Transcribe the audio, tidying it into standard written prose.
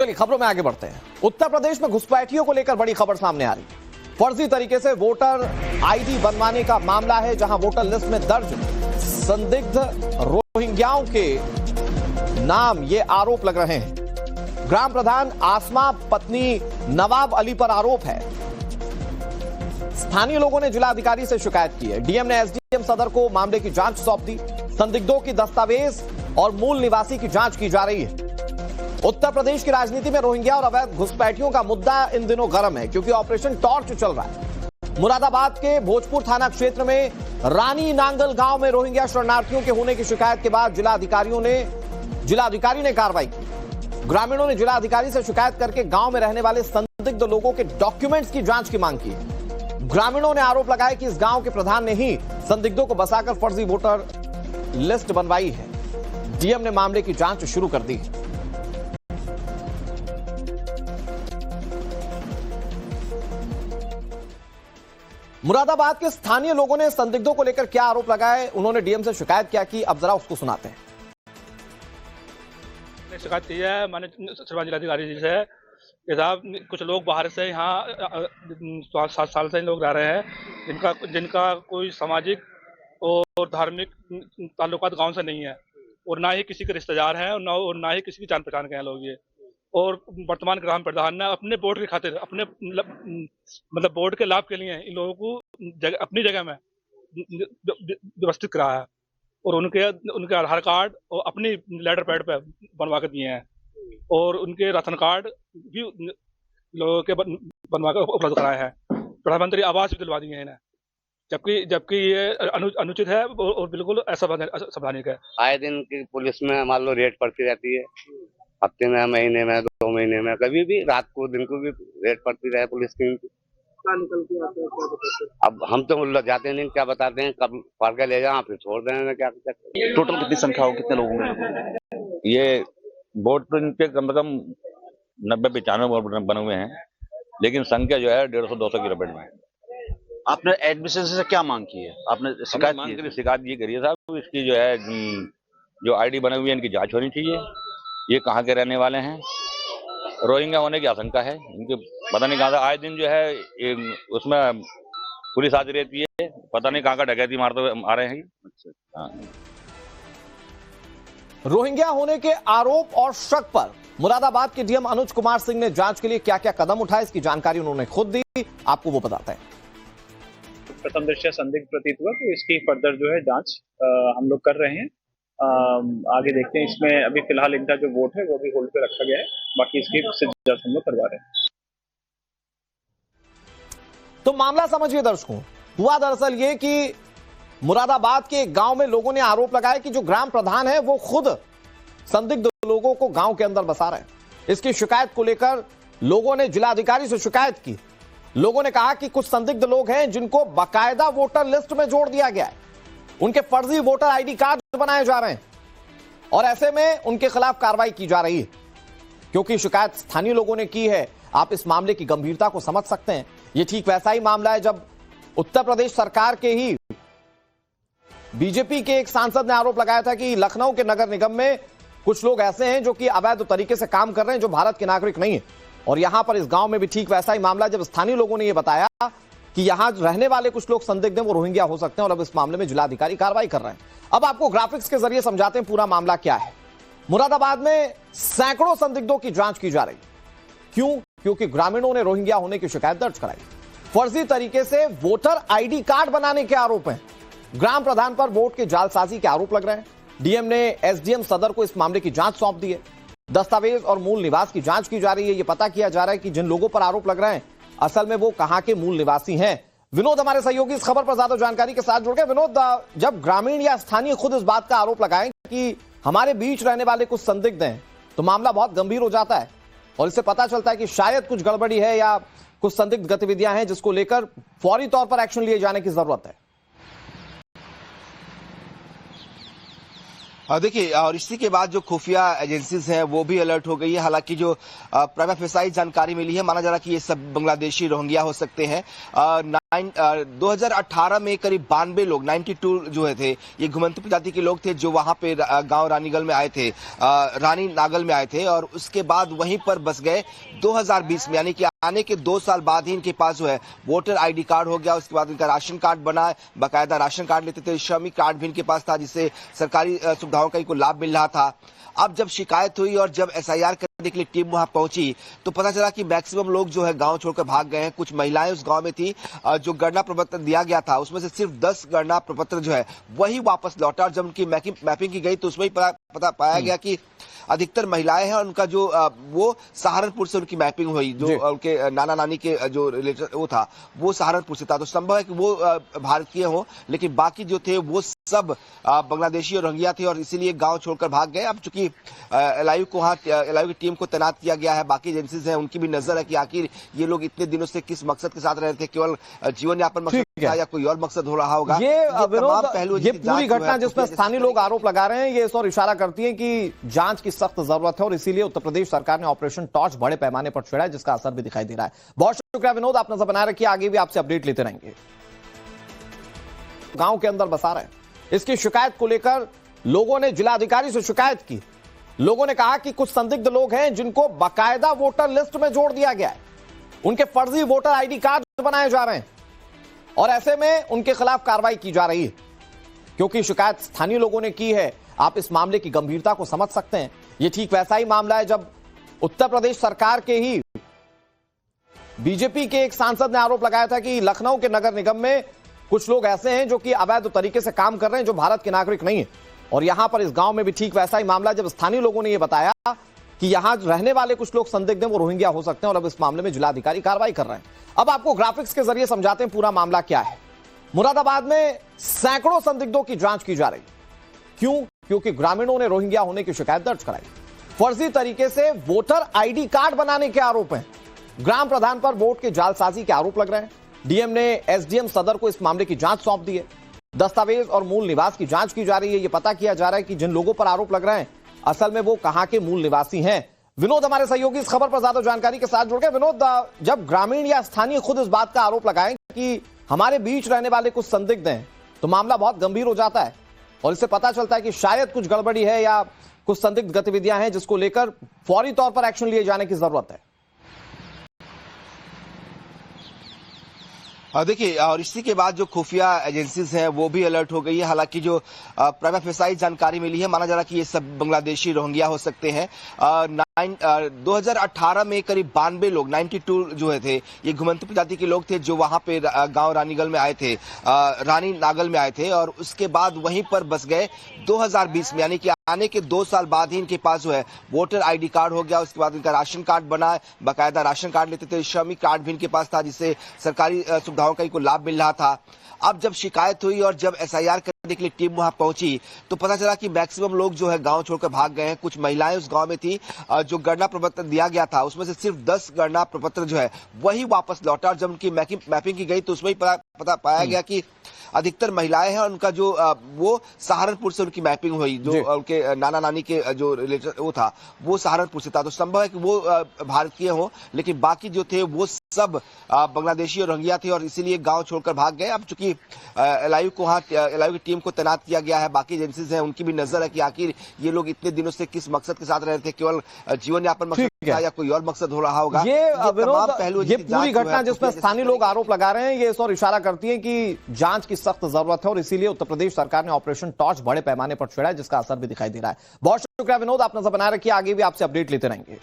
चलिए खबरों में आगे बढ़ते हैं। उत्तर प्रदेश में घुसपैठियों को लेकर बड़ी खबर सामने आ रही। फर्जी तरीके से वोटर आईडी बनवाने का मामला है, जहां वोटर लिस्ट में दर्ज संदिग्ध रोहिंग्याओं के नाम ये आरोप लग रहे हैं। ग्राम प्रधान आसमा पत्नी नवाब अली पर आरोप है। स्थानीय लोगों ने जिलाधिकारी से शिकायत की है। डीएम ने एसडीएम सदर को मामले की जांच सौंप दी। संदिग्धों की दस्तावेज और मूल निवासी की जांच की जा रही है। उत्तर प्रदेश की राजनीति में रोहिंग्या और अवैध घुसपैठियों का मुद्दा इन दिनों गर्म है, क्योंकि ऑपरेशन टॉर्च चल रहा है। मुरादाबाद के भोजपुर थाना क्षेत्र में रानी नांगल गांव में रोहिंग्या शरणार्थियों के होने की शिकायत के बाद जिलाधिकारी ने कार्रवाई की। ग्रामीणों ने जिलाधिकारी से शिकायत करके गांव में रहने वाले संदिग्ध लोगों के डॉक्यूमेंट्स की जांच की मांग की। ग्रामीणों ने आरोप लगाया कि इस गांव के प्रधान ने ही संदिग्धों को बसाकर फर्जी वोटर लिस्ट बनवाई है। डीएम ने मामले की जांच शुरू कर दी है। मुरादाबाद के स्थानीय लोगों ने संदिग्धों को लेकर क्या आरोप लगाए, उन्होंने डीएम से शिकायत क्या की, अब जरा उसको सुनाते हैं। शिकायत की है मैंने सर्वांचल जिलाधिकारी जी से कि साहब कुछ लोग बाहर से यहाँ 7 साल से लोग रह रहे हैं, जिनका कोई सामाजिक और धार्मिक ताल्लुकात गांव से नहीं है, और ना ही किसी के रिश्तेदार हैं और ना ही किसी की जान पहचान के हैं लोग ये। और वर्तमान ग्राम प्रधान ने अपने बोर्ड की खातिर, अपने मतलब बोर्ड के लाभ के लिए इन लोगों को अपनी जगह में व्यवस्थित कराया है, और उनके आधार कार्ड और अपनी लेटर पैड पे बनवा के दिए हैं, और उनके राशन कार्ड भी लोगों के बनवा कर उपलब्ध कराए हैं। प्रधानमंत्री आवास भी दिलवा दिए हैं इन्हें, जबकि ये अनुचित है और बिल्कुल असंवैधानिक है। आए दिन की पुलिस में मान लो रेड पड़ती रहती है, हफ्ते में, महीने में, 2 महीने में, कभी भी रात को दिन को भी रेड पड़ती रहे पुलिस की। निकल के आते हैं, अब हम तो जाते नहीं, क्या बताते हैं, कब पकड़ के ले जाओ फिर छोड़ देना, क्या टोटल कितनी संख्या हो, कितने लोग होंगे? ये बोर्ड तो इनके कम से कम 90-95 बोर्ड बने हुए हैं, लेकिन संख्या जो है 150-200 की रपेट में है। आपने एडमिशन से क्या मांग की है? आपने शिकायत ये करिए साहब, इसकी जो है जो आईडी बने हुई है इनकी जांच होनी चाहिए। ये कहाँ के रहने वाले हैं, रोहिंग्या होने की आशंका है इनके, पता नहीं कहाँ से आए दिन जो है उसमें पुलिस आती रहती है, पता नहीं कहाँ का डकैती मारते हुए आ रहे हैं। अच्छा, रोहिंग्या होने के आरोप और शक पर मुरादाबाद के डीएम अनुज कुमार सिंह ने जांच के लिए क्या क्या कदम उठाए, इसकी जानकारी उन्होंने खुद दी, आपको वो बताते हैं। प्रथम दृष्टया संदिग्ध प्रतीत हुआ, तो इसकी फर्दर जो है जांच हम लोग कर रहे हैं। आगे देखते हैं। इसमें अभी फिलहाल इनका जो वोट है वो भी होल्ड पे रखा गया है, बाकी इसकी जांच हम लोग करवा रहे हैं। तो मामला समझिए दर्शकों, हुआ दरअसल ये कि मुरादाबाद के एक गांव में लोगों ने आरोप लगाया कि जो ग्राम प्रधान है वो खुद संदिग्ध लोगों को गांव के अंदर बसा रहे हैं। इसकी शिकायत को लेकर लोगों ने जिलाधिकारी से शिकायत की। लोगों ने कहा कि कुछ संदिग्ध लोग हैं जिनको बाकायदा वोटर लिस्ट में जोड़ दिया गया है, उनके फर्जी वोटर आईडी कार्ड बनाए जा रहे हैं, और ऐसे में उनके खिलाफ कार्रवाई की जा रही है। क्योंकि शिकायत स्थानीय लोगों ने की है, आप इस मामले की गंभीरता को समझ सकते हैं। यह ठीक वैसा ही मामला है जब उत्तर प्रदेश सरकार के ही बीजेपी के एक सांसद ने आरोप लगाया था कि लखनऊ के नगर निगम में कुछ लोग ऐसे हैं जो कि अवैध तरीके से काम कर रहे हैं, जो भारत के नागरिक नहीं है। और यहां पर इस गांव में भी ठीक वैसा ही मामला, जब स्थानीय लोगों ने यह बताया कि यहां रहने वाले कुछ लोग संदिग्ध हैं, वो रोहिंग्या हो सकते हैं, और अब इस मामले में जिलाधिकारी कार्रवाई कर रहे हैं। अब आपको ग्राफिक्स के जरिए समझाते हैं पूरा मामला क्या है। मुरादाबाद में सैकड़ों संदिग्धों की जांच की जा रही। क्यों? क्योंकि ग्रामीणों ने रोहिंग्या होने की शिकायत दर्ज कराई। फर्जी तरीके से वोटर आईडी कार्ड बनाने के आरोप हैं। ग्राम प्रधान पर वोट के जालसाजी के आरोप लग रहे हैं। डीएम ने एसडीएम सदर को इस मामले की जांच सौंप दी है। दस्तावेज और मूल निवास की जांच की जा रही है। यह पता किया जा रहा है कि जिन लोगों पर आरोप लग रहे हैं असल में वो कहां के मूल निवासी हैं। विनोद हमारे सहयोगी इस खबर पर ज्यादा जानकारी के साथ जुड़ गए। विनोद, जब ग्रामीण या स्थानीय खुद इस बात का आरोप लगाएं कि हमारे बीच रहने वाले कुछ संदिग्ध हैं, तो मामला बहुत गंभीर हो जाता है, और इससे पता चलता है कि शायद कुछ गड़बड़ी है या कुछ संदिग्ध गतिविधियां हैं जिसको लेकर फौरी तौर पर एक्शन लिए जाने की जरूरत है। देखिए, और इसी के बाद जो खुफिया एजेंसीज हैं वो भी अलर्ट हो गई है। हालांकि जो प्राइमा फेसाई जानकारी मिली है, माना जा रहा है कि ये सब बांग्लादेशी रोहिंग्या हो सकते हैं। 2018 में करीब 92 लोग 92 जो है थे, ये घुमंतू प्रजाति के लोग थे जो वहां पे गांव रानीगल में आए थे, रानी नागल में आए थे और उसके बाद वहीं पर बस गए। 2020 में यानी कि आने के 2 साल बाद ही इनके पास जो है वोटर आईडी कार्ड हो गया। उसके बाद इनका राशन कार्ड बना, बाकायदा राशन कार्ड लेते थे। श्रमिक कार्ड भी इनके पास था जिससे सरकारी सुविधाओं का इनको लाभ मिल रहा था। अब जब शिकायत हुई और जब एसआईआर करने के लिए टीम वहां पहुंची तो पता चला कि मैक्सिमम लोग जो है गांव छोड़कर भाग गए हैं। कुछ महिलाएं उस गांव में थी। जो गणना प्रपत्र दिया गया था उसमें से सिर्फ 10 गणना प्रपत्र जो है वही वापस लौटा और जब उनकी मैपिंग की गई तो उसमें ही पता पाया गया कि अधिकतर महिलाएं हैं और उनका जो वो सहारनपुर से उनकी मैपिंग हुई। जो उनके नाना नानी के जो रिलेटिव वो था वो सहारनपुर से था। तो संभव है कि वो भारतीय हो, लेकिन बाकी जो थे वो सब बांग्लादेशी और रोहिंग्या थे और इसीलिए गांव छोड़कर भाग गए। अब चूंकि एलआईयू की टीम को तैनात किया गया है, बाकी एजेंसीज हैं उनकी भी नजर है कि आखिर ये लोग इतने दिनों से किस मकसद के साथ रहे थे, केवल जीवन यापन मकसद था या कोई और मकसद हो रहा होगा। ये पूरी घटना जिसमें स्थानीय लोग आरोप लगा रहे हैं ये इस और इशारा करती है कि जांच की सख्त जरूरत है और इसीलिए उत्तर प्रदेश सरकार ने ऑपरेशन टॉर्च बड़े पैमाने पर छेड़ा है, जिसका असर भी दिखाई दे रहा है। बहुत शुक्रिया विनोद, आप नजर बनाए रखिए, आगे भी आपसे अपडेट लेते रहेंगे। गांव के अंदर बसा रहे, इसकी शिकायत को लेकर लोगों ने जिलाधिकारी से शिकायत की। लोगों ने कहा कि कुछ संदिग्ध लोग हैं जिनको बाकायदा वोटर लिस्ट में जोड़ दिया गया है, उनके फर्जी वोटर आईडी कार्ड बनाए जा रहे हैं और ऐसे में उनके खिलाफ कार्रवाई की जा रही है। क्योंकि शिकायत स्थानीय लोगों ने की है, आप इस मामले की गंभीरता को समझ सकते हैं। यह ठीक वैसा ही मामला है जब उत्तर प्रदेश सरकार के ही बीजेपी के एक सांसद ने आरोप लगाया था कि लखनऊ के नगर निगम में कुछ लोग ऐसे हैं जो कि अवैध तरीके से काम कर रहे हैं, जो भारत के नागरिक नहीं है। और यहां पर इस गांव में भी ठीक वैसा ही मामला जब स्थानीय लोगों ने यह बताया कि यहां रहने वाले कुछ लोग संदिग्ध हैं, वो रोहिंग्या हो सकते हैं और अब इस मामले में जिलाधिकारी कार्रवाई कर रहे हैं। अब आपको ग्राफिक्स के जरिए समझाते हैं पूरा मामला क्या है। मुरादाबाद में सैकड़ों संदिग्धों की जांच की जा रही। क्यों? क्योंकि ग्रामीणों ने रोहिंग्या होने की शिकायत दर्ज कराई। फर्जी तरीके से वोटर आईडी कार्ड बनाने के आरोप हैं। ग्राम प्रधान पर वोट के जालसाजी के आरोप लग रहे हैं। डीएम ने एसडीएम सदर को इस मामले की जांच सौंप दी है। दस्तावेज और मूल निवास की जांच की जा रही है। यह पता किया जा रहा है कि जिन लोगों पर आरोप लग रहे हैं असल में वो कहां के मूल निवासी हैं। विनोद हमारे सहयोगी इस खबर पर ज्यादा जानकारी के साथ जुड़ गए। विनोद, जब ग्रामीण या स्थानीय खुद इस बात का आरोप लगाएं कि हमारे बीच रहने वाले कुछ संदिग्ध हैं तो मामला बहुत गंभीर हो जाता है और इससे पता चलता है कि शायद कुछ गड़बड़ी है या कुछ संदिग्ध गतिविधियां हैं जिसको लेकर फौरी तौर पर एक्शन लिए जाने की जरूरत है। देखिए, और इसी के बाद जो खुफिया एजेंसीज हैं वो भी अलर्ट हो गई है। हालांकि जो प्राइमा फेसाई जानकारी मिली है, माना जा रहा है कि ये सब बांग्लादेशी रोहिंग्या हो सकते हैं। 2018 में करीब 92 लोग 92 जो है थे, ये घुमंतू प्रजाति के लोग थे जो वहां पे गांव रानीगल में आए थे, रानी नागल में आए थे और उसके बाद वहीं पर बस गए। 2020 में यानी कि आने के 2 साल बाद ही इनके पास जो है वोटर आईडी कार्ड हो गया। उसके बाद इनका राशन कार्ड बना, बाकायदा राशन कार्ड लेते थे। श्रमिक कार्ड भी इनके पास था जिससे सरकारी सुविधाओं का इनको लाभ मिल रहा था। अब जब शिकायत हुई और जब एसआईआर करने के लिए टीम वहां पहुंची तो पता चला कि मैक्सिमम लोग जो है गांव छोड़कर भाग गए हैं। कुछ महिलाएं उस गांव में थी। जो गणना प्रपत्र दिया गया था उसमें से सिर्फ 10 गणना प्रपत्र जो है वही वापस लौटा और जब उनकी मैपिंग की गई तो उसमें ही पता पाया गया कि अधिकतर महिलाएं हैं और उनका जो वो सहारनपुर से उनकी मैपिंग हुई। जो उनके नाना नानी के जो रिलेटिव वो था वो सहारनपुर से था। तो संभव है कि वो भारतीय हो, लेकिन बाकी जो थे वो सब बांग्लादेशी और रोहिंग्या थे और इसीलिए गांव छोड़कर भाग गए। अब चूंकि एलआईयू की टीम को तैनात किया गया है, बाकी एजेंसीज हैं उनकी भी नजर है कि आखिर ये लोग इतने दिनों से किस मकसद के साथ रहे थे, केवल जीवन यापन मकसद था या कोई और मकसद हो रहा होगा। ये पूरी घटना जिसमें स्थानीय लोग आरोप लगा रहे हैं ये इस और इशारा करती है कि जांच की सख्त जरूरत है और इसीलिए उत्तर प्रदेश सरकार ने ऑपरेशन टॉर्च बड़े पैमाने पर छेड़ा है, जिसका असर भी दिखाई दे रहा है। बहुत शुक्रिया विनोद, आप नजर बनाए रखिए, आगे भी आपसे अपडेट लेते रहेंगे।